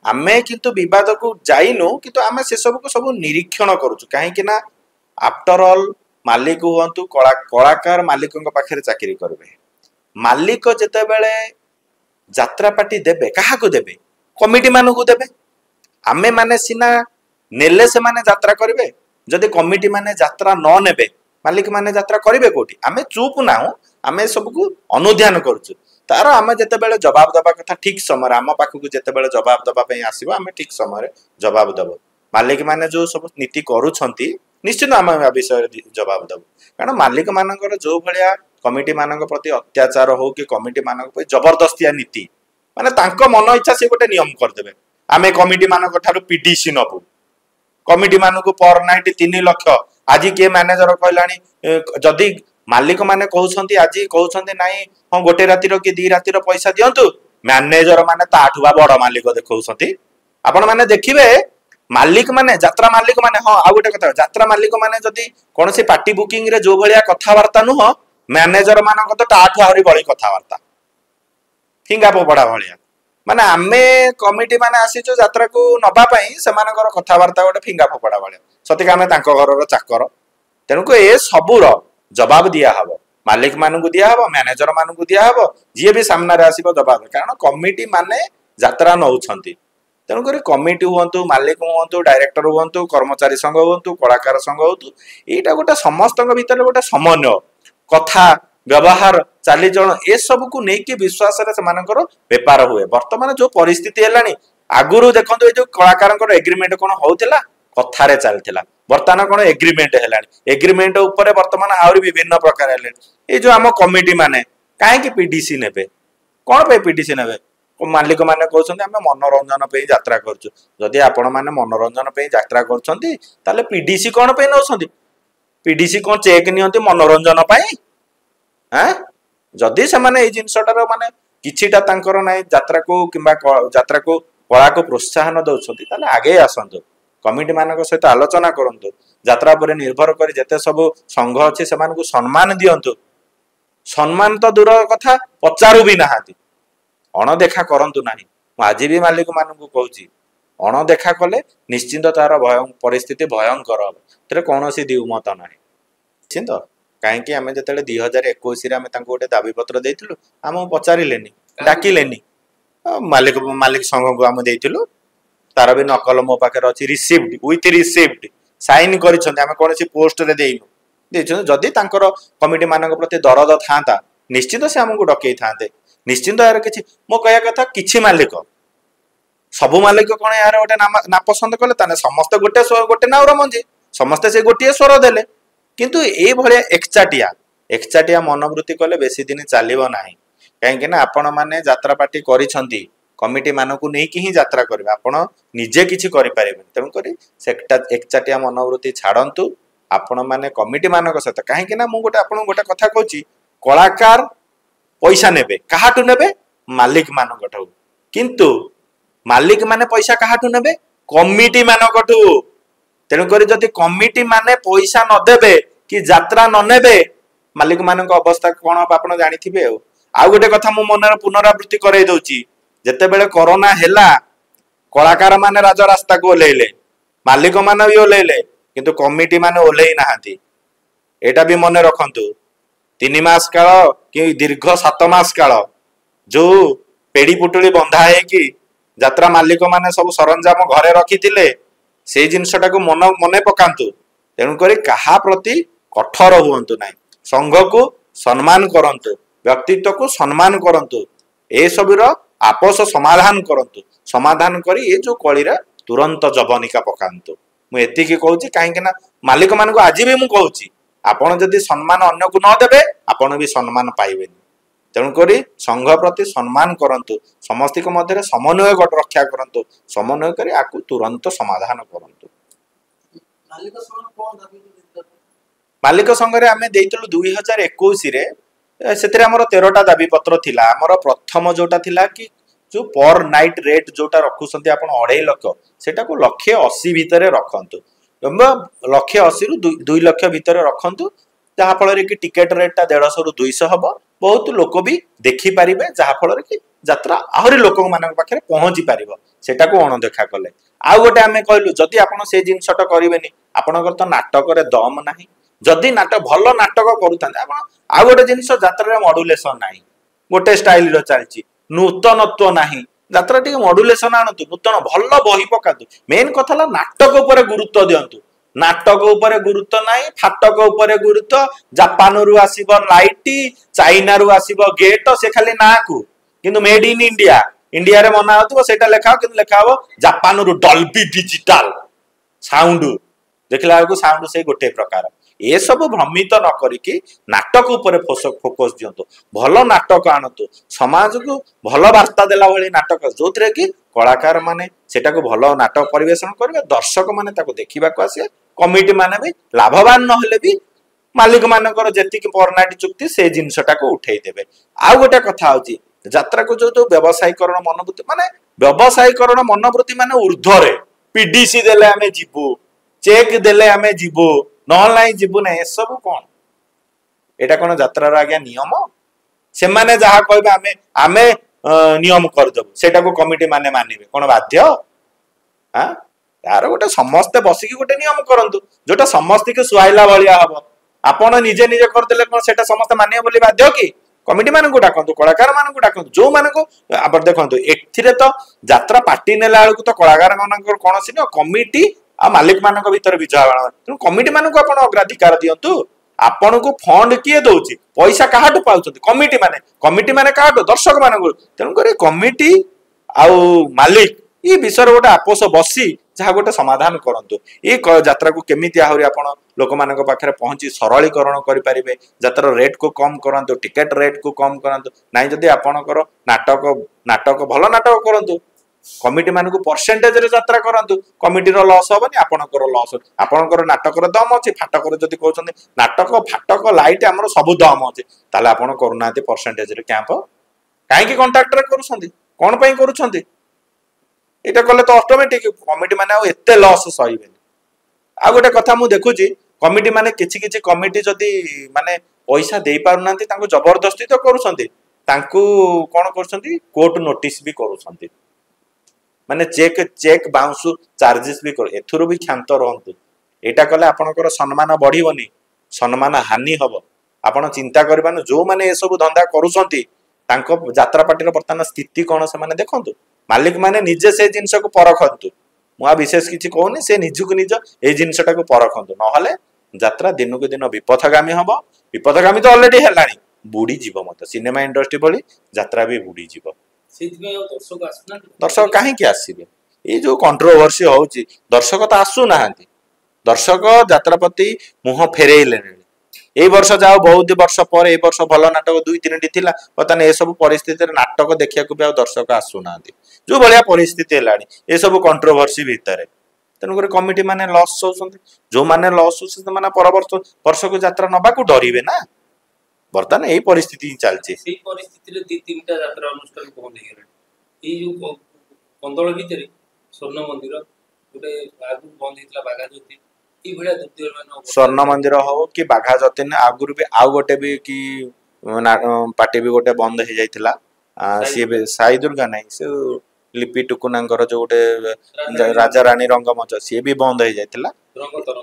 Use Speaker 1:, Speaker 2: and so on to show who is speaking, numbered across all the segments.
Speaker 1: आमे किंतु विवाद को जाइनु किंतु आमे से सब को सब निरीक्षण करूछु काहे ना आफ्टर ऑल मालिक हुअंतु कलाकार मालिकों पाखे चाकरी करबे मालिक जेते बेले यात्रा पार्टी देबे काहा को देबे कमिटी मानु को देबे आमे माने सिना नेले से माने यात्रा करिवे जदि कमिटी माने यात्रा न नेबे मालिक माने यात्रा करिवे कोठी आमे चुप नाहु आमे सब को अनुध्यान करूछु तार आमे जेते बेले जवाब दबा कथा ठीक समय आम पाखक जेते बेले जवाब दबा पई आसीबो आमे ठीक समय जवाब दबो मालिक माने जो सब नीति करूछंती निश्चित आम विषय जवाब दबो कारण मालिक मानकर जो भलिया कमिटी मानक प्रति अत्याचार हो कि कमिटी मानक प्रति जबरदस्तिया नीति माने तांको मन इच्छा से गोटे नियम करदेबे आमे कमिटी मानक ठारू पीडीसी नबु कमिटी मानक पर नाइट 3 लाख आज के मैनेजर कहलानी जदि मालिक माने कहउछंती आज कहउछंती नाही हां गोटे रातिर कि 2 रातिर पैसा दियंतु मैनेजर माने ताठुबा बड़ मालिक देखौछंती आपण माने देखिबे मालिक माने यात्रा मालिक माने हां आ गोटे कथा यात्रा मालिक माने जदि कोनसी पार्टी बुकिंग रे जो भलिया कथा वार्ता नु हो मैनेजर मानक तो ताठु आहुरी बड़ी कथा वार्ता फिंगा पड़ा भलिया माने आमे कमिटी माने आसीचो यात्रा को नबा पई सेमानकर कथा वार्ता गोटे फिंगा पड़ा भलिया सतिका आमे तांको घरर चाकर तेनु को ए सबुर जवाब दिया हबो मालिक मानू दिया हबो मैनेजर मानू दिया हबो जे भी सामना रे आसीबो जवाब कारण कमिटी माने यात्रा नउछंती तेनु करी कमिटी हुअंतु मालिक हुअंतु डायरेक्टर हुअंतु कर्मचारी संघ हुअंतु कलाकार संघ हुअंतु एटा गोटे समस्तक भीतर गोटे समन्वय कथा व्यवहार चालीचलन ए सब को नेकी विश्वास रे समानकर व्यापार हुए वर्तमान जो परिस्थिति हेलानी आगुरु देखंतु ए जो कलाकारंकर एग्रीमेंट कोन होउतिला कथारे चलतिला वर्तमान कोन एग्रीमेंट हेलानी एग्रीमेंट ऊपर वर्तमान आउरी विभिन्न प्रकार हेले ए जो हम कमिटी माने काहे कि पीडीसी नेबे कोन पे पीडीसी नेबे मालिक माने कहउछन्ती हम मनोरंजन पे यात्रा करछु जदि आपण माने मनोरंजन पे यात्रा करछन्ती ताले पीडीसी कोन पे नउछन्ती पीडीसी कोन चेक नियंती मनोरंजन पाई हैं जदि से माने ए जिंसटार माने किछिटा तांकर नै यात्रा को किबा यात्रा को कला को प्रोत्साहन दउछन्ती ताले आगे आसंतु कमिटी मानक सहित आलोचना करंतु यात्रा पर निर्भर करी जते सब संघ अछि समान को सम्मान दियंतु सम्मान तो दूर कथा पचारू भी नाहाती अणदेखा करंतु नाही आज भी मालिक मानक कहूची अणदेखा कले निश्चिंत तार परिस्थिति भयंकर हम तेरे कौनसी द्विमत नाही निश्चिंत कहीं आम जो 2021 आम गोटे दाबी पत्र देइथिलु आम पचारिलेनी डाकिलेनी मालिक मालिक संघ को आम देइथिलु तार भी नकल मो पाखे अच्छी रिसीव्ड विथ रिसीव्ड साइन करिसंती आम कोनसी पोस्ट रे देइनु देइछु जदि तांकर कमिटी मानक प्रति दरद थांता निश्चित से हमको डकई थांते निश्चित यार किछि मो कहया कथा किछि मालिक सबु मालिक कोन यार गोटे ना पसंद कले ताने समस्त गोटे नाउर मंजे समस्त से गोटे स्वर देले किंतु ए भले एकचाटिया मनोवृत्ति कले बेसी दिन चलिबो नाही काहे ना आपण माने यात्रा पार्टी करिसंती कमिटी मानकु नै कि ही यात्रा करबे आपण निजे किछि करि पारेबे तेनु करी सेक्टा एकचाटिया मनोवृत्ति छाडंतु आपण माने कमिटी मानक सहित काहे ना मु गोटे आपण गोटे कथा कहूची कलाकार पैसा नेबे काहाटु नेबे मालिक मानकठौ किंतु मालिक माने पैसा काहाटु नेबे कमिटी मानकठौ तेनु करी जति कमिटी माने पैसा न देबे कि यात्रा न नेबे मालिक मानक अवस्था कोन आपण जानिथिबे आ गोटे कथा मु मनर पुनरावृत्ति करै दउची जेते बेले कोरोना हेला कलाकार माने राज रास्ता को ओलेले मालिक माने भी ओलेले किंतु कमिटी माने ओलेई नाहांती एटा भी मने रखंतु 3 मास काल कि दीर्घ 7 मास काल जो पेड़ी पुटुली बंधा है कि यात्रा मालिक माने सब सरंजाम घरे रखिथिले से जिनसटा को मने पकांतु तेनु करी कहा प्रति कठोर हुअंतु नाही संघ को सम्मान करंतु व्यक्तित्व को सम्मान करंतु ए सबुर आपस समाधान करंतु समाधान करी ए जो कलीरा तुरंत जबनिका पकांतु मु एति की कहूची काहे ना मालिक मान को आज भी मु कहूची आपण जदि सम्मान अन्य को न देबे आपण भी सम्मान पाइबेनी तेणु करी संघ प्रति सम्मान करंतु समस्ती को मध्य समन्वय रक्षा करंतु समन्वय करी आकु तुरंत समाधान करंतु मालिक संघ रे आमे देइतलु 2021 रे सेतरे हमर 13टा दाबी पत्र थिला हमर प्रथम जोटा थिला कि जो पर नाइट रेट जोटा रखुसंती आपण 2.5 लाख सेटा को 180 भीतर रखंतु 180 रु 2 लाख भीतर रखंतु जहा फल कि टिकेट रेट 150 रु 200 हबो बहुत लोक भी देखि पारिबे जहा फल कि यात्रा आहुरी लोक मानक पाखे पहुंची पारिबो सेटाको अणदेखा कले आउ गोटे आमे कहलु जदि आपण से जिनसटा करिवेनी आपणकर तो नाटक दम नाही जदि नाटक भल नाटक करूथांते आपण आउ गोटे जिनस यात्रा मॉड्यूलेशन नाही गोटे स्टाइल रो चलची नूतनत्व नाही यात्रा टी मॉड्यूलेशन आणतु नूतन भल बही पकातु मेन कथा ला नाटक ऊपर गुरुत्व दियंतु नाटक ऊपर गुरुत्व नाही फाटक ऊपर गुरुत्व जापान रु आसीबो लाइट चाइना रु आसीबो गेट से खाली ना को किंतु मेड इन इंडिया इंडिया रे मना होतबो सेटा लेखा किंतु लेखा हो जापान रु डॉल्बी डिजिटल साउंड देखला को साउंड से गोटे प्रकार ए सब भ्रमित न करिकी नाटक ऊपर फोकस दियंतु भल नाटक आणतु समाज को भल वार्ता देला भली नाटक जोथरे कि कलाकार माने सेटा को भल नाटक परिवेषण करबे दर्शक माने ताको देखिबा को आसे कमिटी माने भी लाभवान न होले भी मालिक मानकर जेति कि परनाटी चुक्ति से जिनसटा को उठेई देबे आ गोटे कथा होची यात्रा को जो व्यवसायीकरण मनोवृत्ति माने व्यवसायीकरण मनोवृत्ति माने ऊर्ध्वरे पीडीसी देले आमे जीवु चेक देले आमे जीवु नहल नाही जीवु नै सब कोन एटा कोन यात्रा आज्ञा नियम से माने जहा कहबे आमे आमे नियम कर देबु सेटा को कमिटी माने मानिबे कोन बाध्य हां यार गोटे समस्त बसिकी गोटे नियम करंतु जोटा समस्त के सुहाइला भलिया हबो आपण निजे निजे करदेले कोन सेटा समस्त मानिए बोली बाध्य की कमिटी मान को डाकंतु कलाकार मान को डाकंतु जो मान को आप देखंतु एथिरे तो यात्रा पार्टी नेला बेलू तो कलाकार मानकर कोन सिनो कमिटी आ मालिक मान भीतर बुझावा तेणु कमिटी मान को आपण अग्राधिकार दियंतु आपण को फंड किए दउची पैसा काहाटु पाउछंती कमिटी माने काहाटु दर्शक मान को तेणु करे कमिटी आउ मालिक ई विषय गोटे आपोष बसी जहाँ गोटे समाधान करंतु ये यात्रा को केमिति आहुरी आपण लोक मानक पाखरे पहुंची सरलीकरण करि परिबे यात्रा रेट को कम करंतु टिकट रेट को कम करंतु नाही जदि आपणकर नाटक भल नाटक करंतु कमिटी मान को परसेंटेज रे यात्रा करंतु कमिटी रो लॉस होबनी आपणकर लॉस आपणकर नाटक रो दम अछि फाटक रो जदि कहउछन नाटक फाटक लाइट हमर सब दम अछि ताले आपण करूनाते परसेंटेज रे कैंप काहे कि कॉन्ट्रैक्टर करूछंती कोन पई करूछंती एटा कले तो ऑटोमेटिक कमिटी माने आ एते लॉस सहीबेनी आ गोटे कथा मु देखुची कमिटी माने किछि कमिटी जदि माने पैसा देई पारुनांती तांको जबरदस्ती तो करूछंती तांको कोन करूछंती कोर्ट नोटिस भी करूछंती माने चेक बाउंस चार्जेस भी कर एथुरो भी क्षांत रहंतु एटा कले आपनकर सम्मान बढ़िबोनी सम्मान हानि हबो आपण चिंता करबानो जो माने ए सब धंदा करूछंती तांको यात्रा पार्टी वर्तमान स्थिति कोन से माने देखंतु मालिक माने निजे से जिनस को परखंतु मुआ विशेष किछि कहूनी से निजुक निज ए जिनसटा को परखंतु नहले यात्रा दिन को दिन विपथगामी हबो विपथगामी तो ऑलरेडी हेलानी बुडी जीव मत सिनेमा इंडस्ट्री भली यात्रा भी बुडी जीव
Speaker 2: सेति दर्शक आसना
Speaker 1: दर्शक काहे कि आसीबे ए जो कंट्रोवर्सी होउची दर्शक तो आसु नाहांती दर्शक यात्रा प्रति मुह फेरेइलेनी ए वर्ष जाओ बहुत वर्ष पर ए वर्ष भल नाटक 2-3 थिला पताने ए सब परिस्थिति रे नाटक देखिया को भी आ दर्शक आसु नाहांती जो भलिया परिस्थिति हेलानी ए सब कंट्रोवर्सी भीतर तेनु करे कमिटी माने लॉस होउछंती जो माने लॉस होउछंती माने वर्ष को यात्रा नबा को डरिवे ना वर्तमान ए परिस्थिति चलची
Speaker 2: से परिस्थिति रे 2-3टा यात्रा अनुष्ठान बंद हे गेले ए जो कंदळ भीतर स्वर्ण मंदिर गोटे आगु बंद हितला बागा ज्योति ई भलिया दुर्दिन मान
Speaker 1: स्वर्ण मंदिर हो कि बाघा जतिन आगुरु भी आउ गोटे भी कि पार्टी भी गोटे बंद हो जाइतिला सी भी साई दुर्गा नहीं से लिपि टुकुनांकर जो गोटे राजा रानी रंगमंच सी भी बंद हो जाइतिला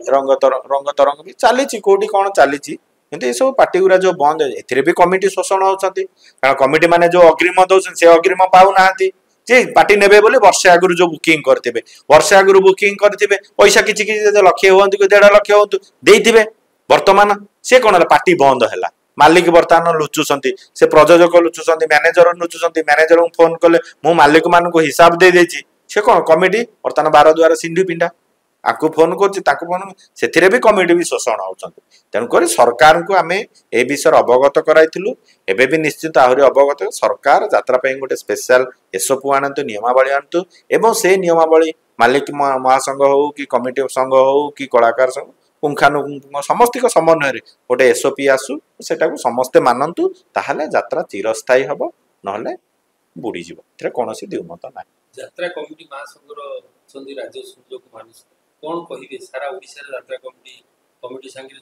Speaker 1: रंग तरंग भी चली कोठी कोन चली किंतु ये सब पार्टी गुरा जो बंद एथिरे भी कमिटी शोषण होउछंती कारण कमिटी माने जो अग्रिम दउछन से अग्रिम पाउ नाहंती जे पार्टी नेबे बोली वर्ष आगुरु जो बुकिंग करथिबे वर्ष आगुरु बुकिंग करथिबे पैसा किछि लाख होंतु 1.5 लाख होंतु देइथिबे वर्तमान से कोन पार्टी बंद हैला मालिक वर्तमान लुचुसंती से प्रयोजक लुचुसंती मैनेजर लुचुसंती मैनेजर को फोन कले मु मालिक मान को हिसाब दे देछि से कोन कमिटी वर्तमान 12 द्वारा सिंधु पिंडा आकु फोन करछि ताकु फोन सेथिरे भी कमिटी भी शोषण होउछंती तेनु करी सरकार को आमे ए विषय अवगत कराइथिलु एबे भी निश्चित आहुरी अवगत सरकार यात्रा पई गोटे स्पेशल एसओपी आनंतु नियमावली आनंतु एवं से नियमावली मालिक महासंघ हो कि कमिटी संघ हो कि कलाकार संघ पुंखानुपुंख समस्त समन्वय रे गोटे एसओपी आसु सेटा को समस्ते मानंतु ताहाले यात्रा चिरस्थायी हबो नहले बुडी जीव एथरे कोनोसी दिउमत ना
Speaker 2: यात्रा कमिटी महासंघर चंदी राज्य संयोजक मानुष कोन कहिबे सारा ओडिसा रे यात्रा कमिटी संगे